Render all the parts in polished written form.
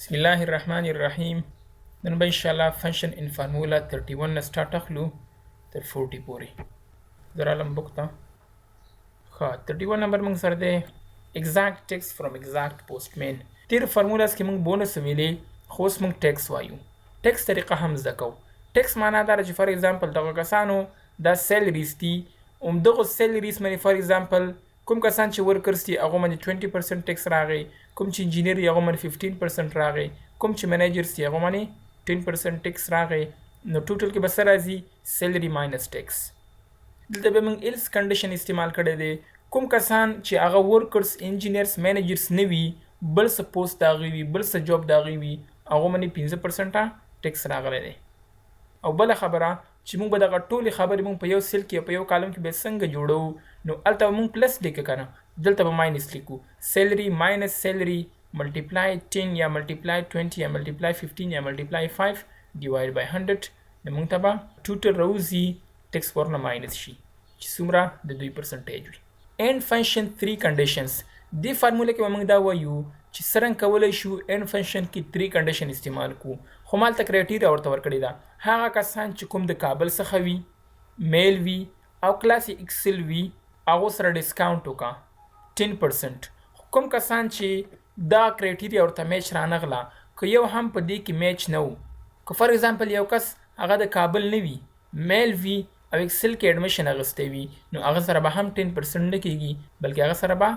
بسم الله الرحمن الرحیم. نن به انشاءالله فنکشن ان فارمولا 31 نه سٹارټ اخلو تر 40 پورې. زه رالم بوک ته. ښه 31 نمبر موږ سره دی exact text from exact postman. تیر فارمولاز کې موږ بونس ویلې خو اوس موږ ټیکس وایو. ټیکس طریقه هم زده کوو. ټیکس معنا دا ده چې فار ایگزامپل دغه کسانو دا سیلریز دي، همدغو سیلریز باندې فار ایگزامپل کوم کسان چې ورکرز دي هغو باندې 20% ټیکس راغی، کوم چې انجینیر دي هغو باندې 15% راغی، کوم چې منیجرز دي هغو باندې 10% ټیکس راغی. نو ټوټل کې به څه راځي؟ سیلري ماینس ټیکس. دلته به موږ ایلس کنډیشن استعمال کړی دی. کوم کسان چې هغه ورکرز انجینیرز منیجرز نه وي، بل څه پوسټ د هغوی وي، بل څه جاب د هغوی وي، هغو باندې 15% ټیکس راغلی دی. او بله خبره چې موږ به دغه ټولې خبرې موږ په یو سیل کې په یو کالم کې به څنګه جوړو، نو هلته به موږ پلس لیکو که نه، دلته به ماینس لیکو. سیلري ماینس سیلري ملټیپلای 10 یا ملټیپلای 20 یا ملټیپلای 15 یا ملټیپلای 5 ډیوایډ بای 100. نو موږ ته به ټوټل راوځي ټیکس ورنه ماینس شي چې څومره د 2 پرسنټیج وي. اینډ فنکشن 3 کنډیشنز. دې فارموله کې به موږ دا وایو چې څرنګه کولی شو اینډ فنکشن کې 3 کنډیشن استعمال کړو. خو مالته کرایټیریا ورته ورکړې ده. هغه کسان چې کوم د کابل څخه وي، میل وي او کلاس ایکسل وي، هغو سره ډسکاونټ وکړه 10%. کوم کسان چې دا کرایټیریا ورته میچ رانغله، که یو هم په دې کې میچ نه و، که فار ایگزامپل یو کس هغه د کابل نه وي، میل وي او ایکسل کې ایډمیشن اخیستی وي، نو هغه سره به هم 10% نه کیږي بلکې هغه سره به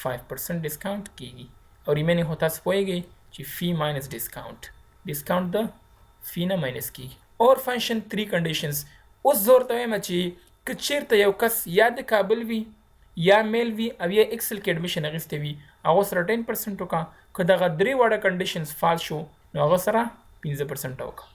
5% ډسکاونټ کیږي. او ریمینینګ خو تاسو پوهیږئ چې فی ماینس ډسکاونټ د فی نه ماینس کیږي. اور فنکشن 3 کنډیشنز. اوس زه ورته وایم چې که چیرته یو کس یا د کابل وي یا میل وي او یا ایکسل کې ایډمیشن اخیستی وي، هغو سره 10% وکړه. که دغه درې واړه کنډیشنز فال شو نو هغه سره 15% وکړه.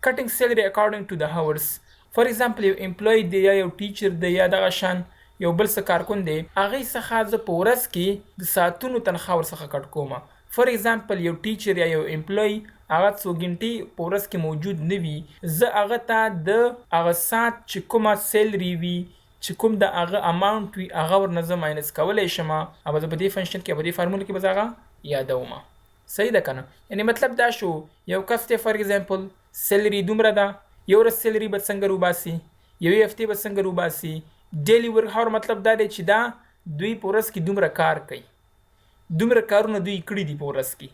کټینګ سیلري اکارډنګ ټو د هاورز. فار ایگزامپل یو امپلوی دی یا یو ټیچر دی یا دغه شان یو بل څه کارکون دی، هغې څخه زه په ورځ کې د ساعتونو تنخوا ورڅخه کټ کومه. فار ایگزامپل یو ټیچر یا یو امپلوی هغه څو ګنټې په ورځ کې موجود نه وي، زه هغه ته د هغه ساعت چې کومه سیلري وي، چې کوم د هغه اماونټ وي، هغه ورنه زه ماینس کولی شم او زه په دې فنکشن کې په دې فارموله کې به زه هغه یادوم. صحیح ده که نه؟ یعنې مطلب دا شو یو کس دی فار ایگزامپل سیلري دومره ده، یو ورځ سیلري به څنګه روباسي، یوې هفتې به څنګه روباسي. ډیلی ورک هاور مطلب دا دی چې دا دوی په ورځ کې دومره کار کوي، دومره کارونه دوی کړي دي په ورځ کې.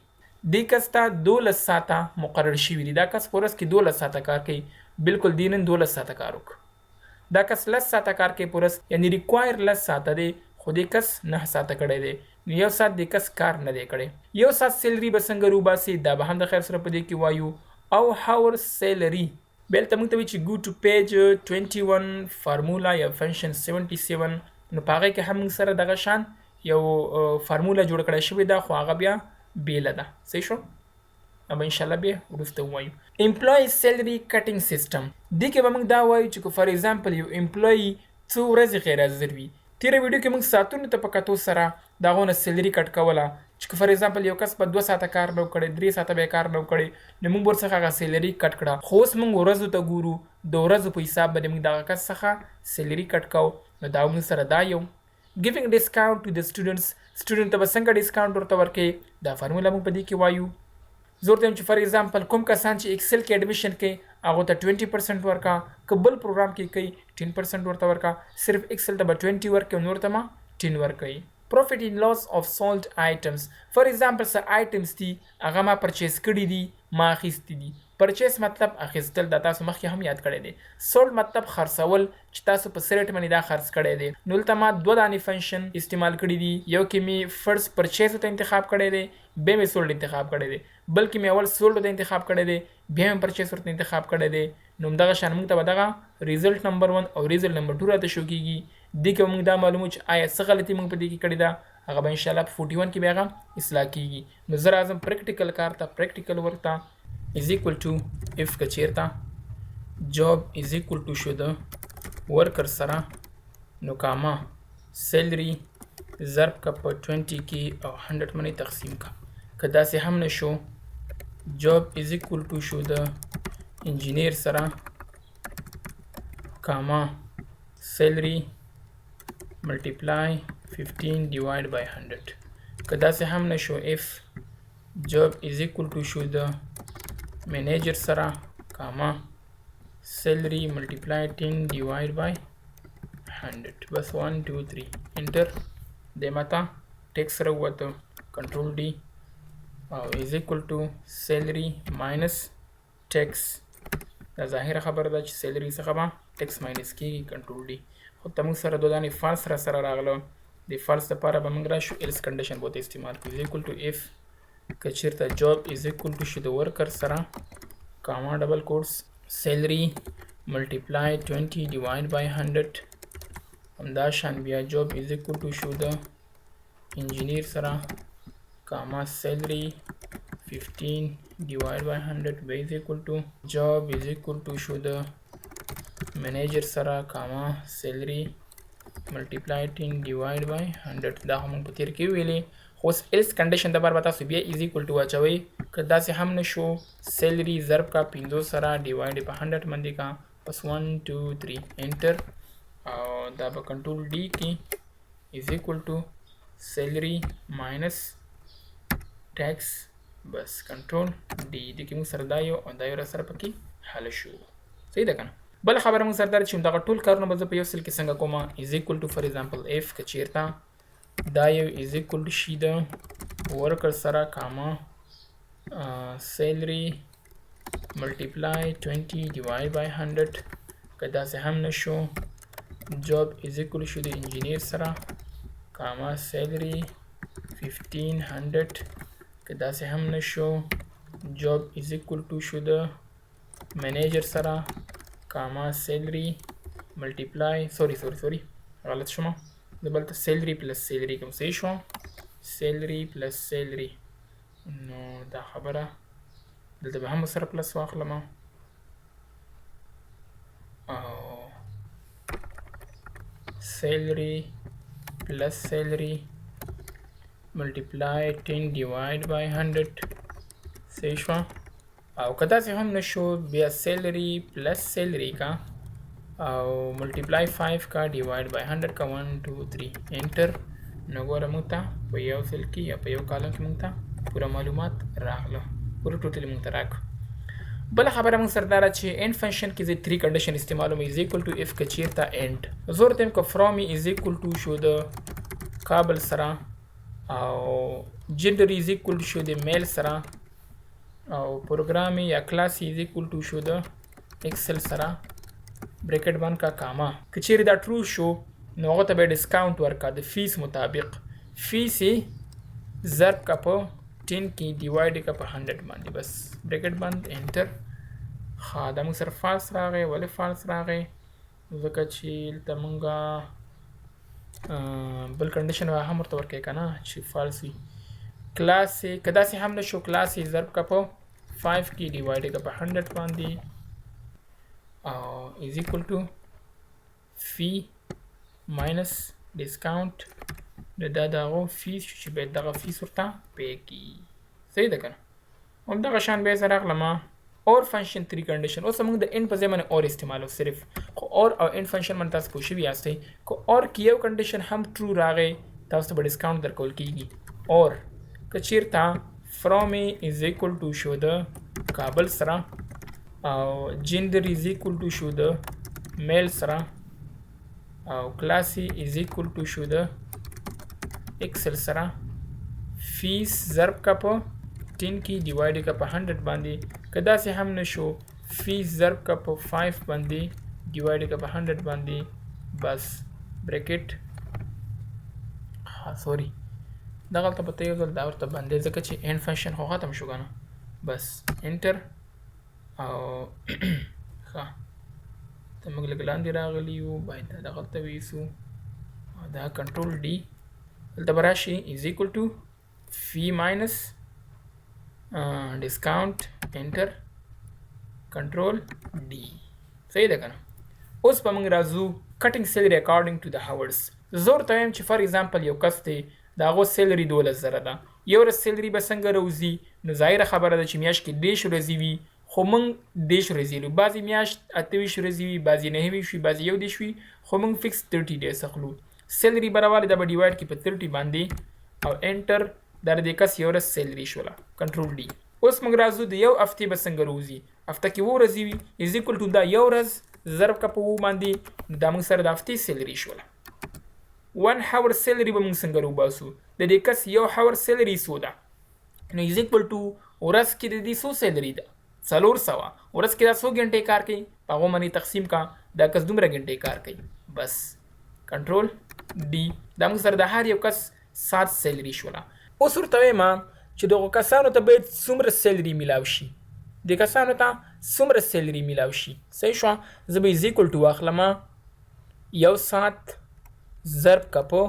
دې کس ته 12 ساعته مقرر شوي دي. دا کس په ورځ کې 12 ساعته کار کوي، بالکل دی نن 12 ساعته کار وکړو. دا کس 10 ساعته کار کوي په ورځ، یعنې ریکوایر 10 ساعته دی، خو دې کس 9 ساعته کړی دی، نو یو ساعت دې کس کار نه دی کړی. یو ساعت سیلري به څنګه روباسي، دا به هم د خیر سره په دې کې وایو. او هاور سیلري بل ته موږ ته وایي چې ګو ټو پیج 21 فارمولا یا فنکشن 77. نو په هغې کې هم موږ سره دغه شان یو فارموله جوړه کړی شوې ده، خو هغه بیا بیله ده. صحیح شو؟ به انشاءالله بیا وروسته ووایو. امپلوی سیلري کټینګ سیسټم. دې کې به موږ دا وایو چې که فار ایگزامپل یو امپلوی څو ورځې غیر حاضر وي، تېره ویډیو کې موږ ساعتونو ته په کتو سره د هغو نه سیلري کټ کوله، چې که فار ایگزامپل یو کس په 2 ساعته کار نه کړی، 3 ساعته به یې کار نه کړی، نو موږ ورڅخه هغه سیلري کټ کړه. خو اوس موږ ورځو ته ګورو، د ورځو په حساب باندې موږ دغه کس څخه سیلري کټ کوو. نو دا موږ سره دا یو ګیونګ ډسکاونټ ټو د سټوډنټس. سټوډنټ ته به څنګه ډسکاونټ ورته ورکوي، دا فارموله موږ په دې کې وایو. زه ورته وایم چې فار ایگزامپل کوم کسان چې ایکسل کې ایډمیشن کوي هغو ته 20% ورکړه، که بل پروګرام کې کوي 10% ورته ورکړه. صرف ایکسل ته به 20 ورکوي، نور ته ما 10 ورکوي. پروفیټ ان لاس اف سولډ آیټمز. فار ایگزامپل څه آیټمز دي هغه ما پرچیز کړي دي، ما اخیستي دي. پرچیز مطلب اخیستل، دا تاسو مخکې هم یاد کړی دی. سولډ مطلب خرڅول، چې تاسو په څه ریټ باندې دا خرڅ کړی دی. نو دلته ما 2 دانې فنکشن استعمال کړي دي. یو کې مې فرست پرچیز ته انتخاب کړی دی، بیا مې سولډ انتخاب کړی دی، بلکې مې اول سولډ ته انتخاب کړی دی، بیا مې پرچیز ورته انتخاب کړی دی. نو همدغه شان موږ ته به دغه ریزلټ نمبر 1 او ریزلټ نمبر 2 راته شو کېږي. دې کې موږ دا معلومو چې آیا څه غلطي موږ په دې کې کړې ده، هغه به انشاءالله په 41 کې بیا هغه اصلاح کېږي. نو زه راځم پریکټیکل کار ته. پریکټیکل ورک ته از ایکول ټو اف که چیرته جاب از ایکول ټو شو د ورکر سره، نو کاما سیلري ضرب که په 20 کې او 100 باندې تقسیم که. که داسې هم نه شو، جاب از ایکول ټو شو د انجینیر سره، کاما سیلري ملټیپلای 15 ډیوایډ بای 100. که داسې هم نه شو، اف job is equal to show the manager سره comma salary multiply 10 divide by 100 بس 1 2 3 enter د ماته ټیکس سره وته کنټرول ډي او is equal to salary minus tax دا ظاهره خبره ده چې salary څخه به tax minus کیږي کنټرول ډي خو تموږ سره دودانې فالس را سره راغله د فالس لپاره به موږ راشو else condition بوته استعمال کوو is equal to if که چیرته job is equal to شي د ورکر سره comma double quotes salary multiply 20 divide by 100 همدا شان بیا job is equal to شو د engineer سره comma salary 15 divided by 100 b is equal to job is equal to show the manager سره comma salary multiply 10 divided by 100 دا هم په تیر کې ویلې خو else condition د بار تاسو بیا is equal to اچوي که داسې هم نشو salary ضرب کا 50 سره divide په 100 باندې کا پس 1 2 3 enter او دا به کنټرول ډي کې is equal to salary minus tax بس کنټرول ډي د کې موږ سره دا یو او دا یو سره پکې حل شو صحیح ده کنه بل خبره موږ سره دا چې دغه ټول کارونه به په یو سل کې څنګه کومه is equal to for example if که چیرته دا یو is equal to شي د ورکر سره کاما salary multiply 20 divide by 100 که داسې هم نشو job is equal to شو د engineer سره کاما salary 1500 که داسې هم نشو job is equal to شو د manager سره کاما salary multiply sorry غلط شوم د بلته salary plus salary کوم صحیح شو salary plus salary نو دا خبره دلته به هم سره پلس واخلم او salary plus salary multiply 10 divide by 100 صحیح شو او که داسې هم نشو بیا salary plus salary کا او multiply 5 کا divide by 100 کا 1 2 3 enter نو ګوره موږ ته په یو سل کې یا په یو کالم کې موږ ته پوره معلومات راغله پوره ټوټل موږ ته راکړه بل خبره موږ سره دا چې end function کې زه 3 condition استعمالوم is equal to if که چیرته end زه ورته که from is equal to شو د کابل سره او gender is equal to شو د male سره او پروګرام یا کلاس is equal to شو د excel سره ब्रैकेट बंद का कामा که چیرې دا true شو نو هغه ته به ډسکاونټ ورکا د فیس مطابق فیس ضرب کا په 10 کې ډیوایډ کا په 100 باندې بس ब्रैकेट बंद انټر ها دا موږ سره فالس راغی ولې فالس راغی ځکه چې ته مونږه بل کنډیشن هم ورته ورکې کنه چې فالس وي کلاس کدا سي هم نشو کلاس ضرب کا په 5 کې ډیوایډ کا په 100 باندې is equal to fee minus discount دا دغه فیس چې به دغه فیس ورته پې کی صحیح ده کنه هم دغه شان به سره راغلم اور فنکشن 3 کنډیشن اوس موږ د ان په ځای باندې اور استعمالو صرف خو اور او ان فنکشن باندې تاسو پوښی بیا استئ کو اور کیو کنډیشن هم ټرو راغی تاسو به ډسکاونټ درکول کیږي اور کچیرتا from is equal to show the کابل سره او gender is equal to show the male سره او class is equal to show the excel سره fees ضرب کا په 10 کې divide کا په 100 باندې کدا سه هم نشو fees ضرب کا په 5 باندې divide کا په 100 باندې بس bracket سوري دا غلطه پته یو ځل دا ورته باندې ځکه چې end function خو ختم شو کنه بس enter او ښه ته موږ لګلاندې راغلی یو باید دا غلطه ویسو دا کنټرول ډي دلته براشي is equal to fee minus discount enter control D صحیح ده کنه اوس په موږ راځو cutting salary according to the hours زور ته چې فار ایگزامپل یو کس دی دا غو سیلری 12000 ده یو ورځ سیلری به څنګه روزي نو ظاهره خبره ده چې میاش کې 10 ورځې وي خو موږ 10 ورځې لرو بعضی میاش 28 ورځې وي بعضی 9 وي بعضی یو 10 وي خو موږ فکس 30 ډیز اخلو سیلری برابر د ډیوایډ کې په 30 باندې او انټر دا د کس یو ورځ سیلري شوله کنټرول ډي. اوس موږ راځو د یو هفتې به څنګه روزي. هفته کې 7 ورځې وي از ایکول ټو دا یو ورځ ضرب که په 7 باندې نو دا موږ سره د هفتې سیلري شوله. 1 هاور سیلري به موږ څنګه روباسو. د دې کس یو هاور سیلري څو ده نو از ایکول ټو ورځ کې د دې څو سیلري ده 400. ورځ کې دا 100 غنټې کار کوي په هغو باندې تقسیم کا دا کس دومره غنټې کار کوي بس کنټرول ډي. دا موږ سره د هر یو کس 7 سیلري شوله. اوس ورته وایم چې دغو کسانو ته باید څومره سیلري میلاو شي. د کسانو ته څومره سیلري میلاو شي. صحیح شوه. زه به از ایکول ټو واخلم یو ساعت ضرب که په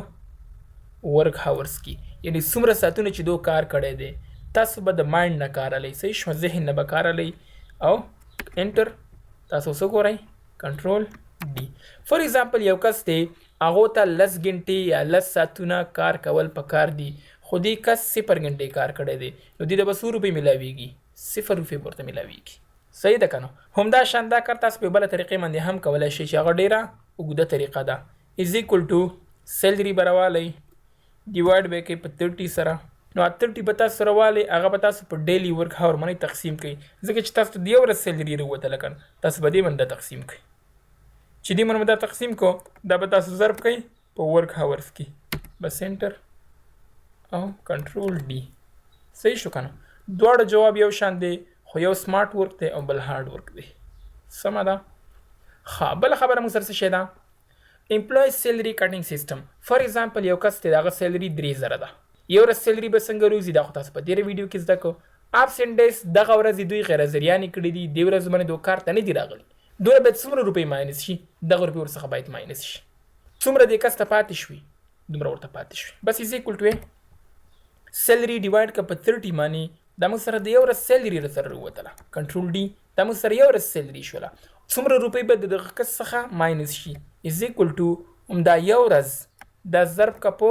ورک هاورس کې یعنی څومره ساعتونه چې دو کار کړی دی. تاسو به د مایند نه کار الی. صحیح شوه. ذهن نه به کار الی او انټر تاسو څه ګورئ کنټرول ډي. فار ایگزامپل یو کس دی هغو ته 10 غنټې یا 10 ساعتونه کار کول پکار دي خو دې کس 0 غنټې کار کړی دی نو دې ته به 100 روپۍ میلاویږي 0 روپۍ به ورته میلاویږي. صحیح ده که نه. همدا شان دا کار تاسو په بله طریقې باندې هم کولی شئ چې هغه ډېره اوږده طریقه ده. از ایکول ټو سیلري به راوالی ډیوایډ به یې کوئ په 30 سره نو 30 به تاسو سره والی هغه به تاسو په ډیلی ورک هاور باندې تقسیم کوئ ځکه چې تاسو ته د یو ورځ سیلري راووتله که نه تاسو به دې باندې تقسیم کوئ. چې دې باندې به دا تقسیم کو دا به تاسو ضرب کوئ په ورک هاورس کې بس انټر او کنټرول ډي. صحیح شو که نه. دواړه جواب یو شان دی خو یو سمارټ ورک دی او بل هارډ ورک دی. سمه ده. ښه بله خبره موږ سره څه شی ده امپلوی سیلري کټینګ سیسټم. فار ایگزامپل یو کس دی د هغه سیلري 3000 ده. یو ورځ سیلري به څنګه روزي دا خو تاسو په تېره ویډیو کې زده کړو. ابسنټ ډیز دغه ورځې دوی غیر حاضریانې کړي دي دې ورځ باندې دوی کار ته نه دي راغلي دوی باید څومره روپۍ ماینس شي دغه روپۍ ورڅخه باید ماینس شي. څومره دې کس ته پاتې شوي دومره ورته پاتې شوي. بس از ایکول ټو سیلري ډیوایډ که په 30 باندې دا موږ سره د یو ورځ سیلري سره راووتله کنټرول ډي. دا موږ سره یو ورځ سیلري شوله. څومره روپۍ به د دغه کس څخه ماینس شي از ایکول ټو همدا یو ورځ دا ضرب که په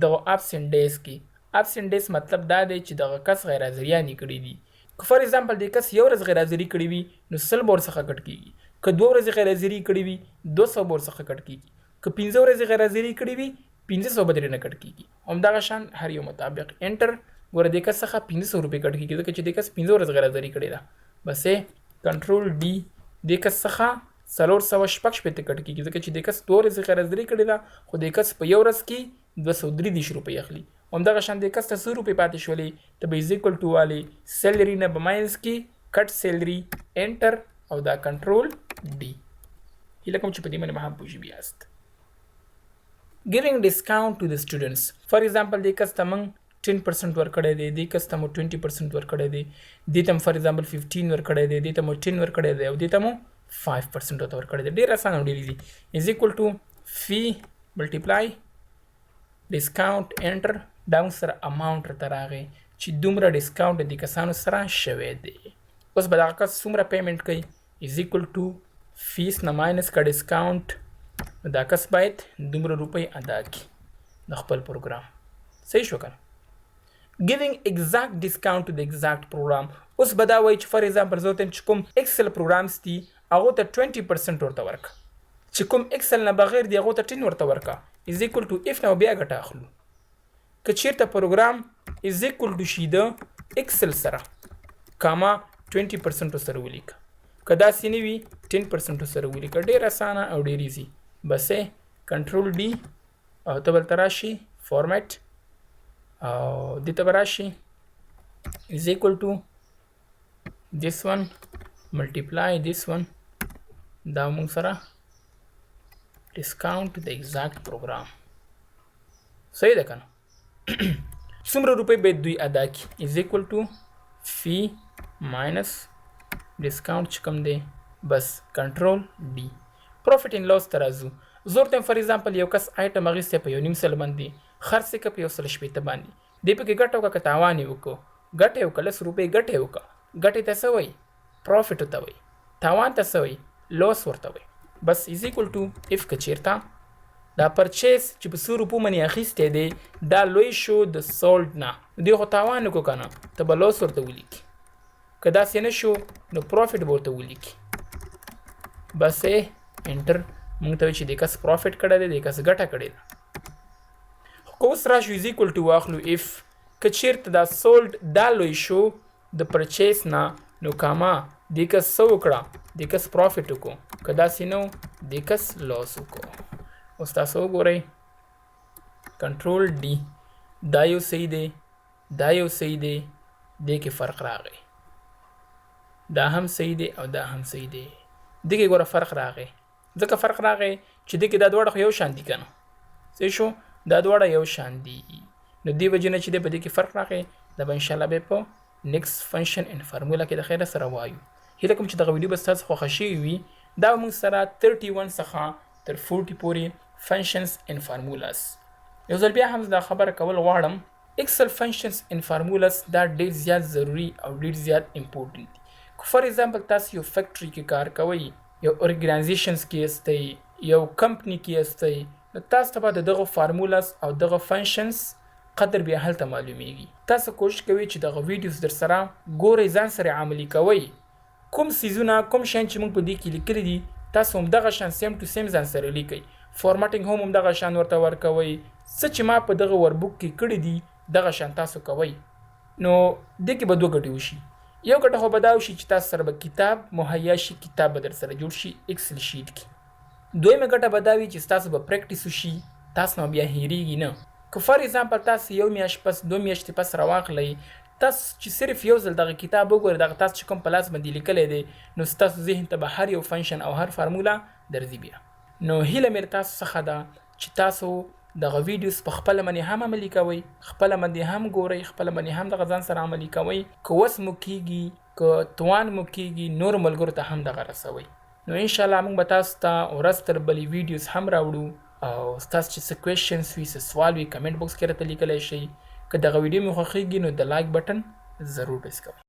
دغه ابسنټ ډیز کې. ابسنټ ډیز مطلب دا دی چې دغه کس غیر حاضریانې کړي دي. که فار ایگزامپل د کس یو ورځ غیر حاضري کړې وي نو 100 به ورڅخه کټ کېږي. که 2 ورځې غیر حاضري کړې وي 200 به ورڅخه کټ کېږي. که 15 ورځې غیر حاضري کړې وي 1500 به ترېنه کټ کېږي. همدغه شان هر یو مطابق انټر. ګوره د کس څخه 1500 روپۍ کټ کېږي ځکه چې د کس 15 ورځې غیر حاضري کړې ده. بس کنټرول ډي. د کس څخه 416 کټ کېږي ځکه چې د کس 2 ورځې غیر حاضري کړې ده خو د کس په یو ورځ کې 233 روپۍ اخلي. همدغه شان د کس ته 100 روپۍ پاتې شولې ته به از ایکول ټو والی سیلري نه به ماینس کې کټ سیلري انټر او دا کنټرول ډي. هیله کوم چې په دې باندې به هم پوه شوي یاست. ګیوینګ ډسکاونټ ټو د سټوډنټس. فار ایگزامپل د کس ته موږ 10% ورکړی دی دې کس ته مو 20% ورکړی دی دې ته مو فار ایگزامپل 15 ورکړی دی دې ته مو 10 ورکړی دی او دې ته مو 5% ورته ورکړی دی. ډېر اسانه او ډېر ایزي. از ایکول ټو فی ملټیپلای ډسکاونټ انټر. دا موږ سره اماونټ راته راغی چې دومره ډسکاونټ د کسانو سره شوی دی. اوس به دغه کس څومره پیمنټ کوي از ایکول ټو فیس نه ماینس که ډسکاونټ دا کس باید دومره روپۍ ادا کړي د خپل پروګرام. صحیح شو که نه. ګیوینګ ایگزاکټ ډسکاونټ ټو د ایگزاکټ پروګرام. اوس به دا وایي چې فار ایگزامپل زه ورته چې کوم ایکسل پروګرامس دي هغو ته 20% ورته ورکړه چې کوم ایکسل نه بغیر دی هغو ته 10 ورته ورکړه از ایکول ټو اف نه بیا ګټه اخلو. که چیرته پروګرام از ایکول ټو شي د ایکسل سره کاما 20% سره ولیکه. که داسې نه وي 10% سره ولیکه. ډېر اسانه او ډېر ایزي. بس کنټرول ډي او ته بلته راشي فارمیټ او دې ته به راشي از ایکول ټو this one multiply this one دا موږ سره discount the exact program. صحیح ده که نه. څومره روپۍ باید دوی ادا کړي از ایکول ټو فی ماینس ډسکاونټ چې کوم دی بس کنټرول ډي. پروفیټ ان لاس ته راځو. زه ورته فار ایگزامپل یو کس آیټم اخیستی په 1.5 سل باندې خرڅ یې که په 160 باندې دې پکې ګټه وکړه که تاوان یې وکړو ګټه یې وکړه 10 روپۍ ګټه یې وکړه. ګټې ته څه وایي پروفیټ ورته وایي. تاوان ته څه وایي لاس ورته وایي. بس از ایکول ټو اف که چېرته دا پرچیز چې په 100 روپو باندې اخیستی دی دا لوی شو د سولډ نه دوی خو تاوان وکړو که نه ته به لاس ورته ولیکي. که داسې نه شو نو پروفیټ به ورته ولیکي. بس انټر. موږ ته وایي چې د کس پروفیټ کړی دی د کس ګټه کړې ده. خو اوس راشو از ایکول ټو واخلو اف که چیرته دا سولډ دا لوی شو د پرچیس نه نو کاما دې کس څه وکړه دې کس پروفیټ وکړو که داسې نه و دې کس لاس وکړو اوس تاسو وګورئ کنټرول ډي دا یو صحیح دی دا یو صحیح دی دې کې فرق راغی دا هم صحیح دی او دا هم صحیح دی دې کې ګوره فرق راغی ځکه فرق راغی چې دې کې دا دواړه خو یو شان دي که نه صحیح شو دا دواړه یو شان دي نو دې وجې نه چې دی په دې کې فرق راغی دا به انشاءالله بیا په نیکسټ فنکشن ان فارمولا کې د خیره سره وایو هیله کوم چې دغه ویډیو به ستاسو خوښه شوې وي دا به موږ سره 31 څخه تر 40 پورې فنکشنز ان فارمولاس یو ځل بیا هم دا خبره کول غواړم اکسل فنکشنز ان فارمولاس دا ډېر زیات ضروری او ډېر زیات امپورټنټ دي فار ایگزامپل تاسو یو فیکټري کې کار کوئ یو ارګنایزیشنز کې یاستئ یو کمپنی کې یاستئ نو تاسو ته به دغه فارمولاس او دغه فنکشنز قدر بیا هلته معلومیږي تاسو کوشش کوئ چې دغه ویډیوز در سره ګورئ ځان سره عملي کوئ کوم څیزونه کوم شیان چې موږ په دې کې لیکلي دي تاسو هم دغه شان سیم ټو سیم ځان سره لیکئ فارمټینګ هم دغه شان ورته ورکوئ څه چې ما په دغه وربوک کې کړي دي دغه شان تاسو کوئ نو دې کې به دوه ګټې وشي یو ګټه خو به دا وشي چې تاسو سره به کتاب مهیا شي کتاب به در سره جوړ شي ایکسل شیټ کې دویمه ګټه به دا وي چې ستاسو به پریکټیس وشي تاسو نو بیا هیریږي نه که فار ایگزامپل تاسو یو میاشت پس دو میاشتې پس راواخلئ تاسو چې صرف یو ځل دغه کتاب وګورئ دغه تاسو چې کوم په لاس باندې لیکلی دی نو ستاسو ذهن ته به هر یو فنکشن او هر فارمولا درځي بیا نو هیله مې تاسو څخه ده چې تاسو دغه ویډیوز په خپله باندې هم عملي کوئ خپله باندې هم ګورئ خپله باندې هم دغه ځان سره عملي کوئ که وس مو کیږي که توان مو کیږي نورو ملګرو ته هم دغه رسوئ نو انشاءالله موږ به تاسو ته ورځ تر بلې ویډیوز هم راوړو او ستاسو چې څه کوېشنز وي څه سوال وي کمنټ باکس کې راته لیکلی شئ که دغه ویډیو مې خوښیږي نو د لایک بټن ضرور پریس کوئ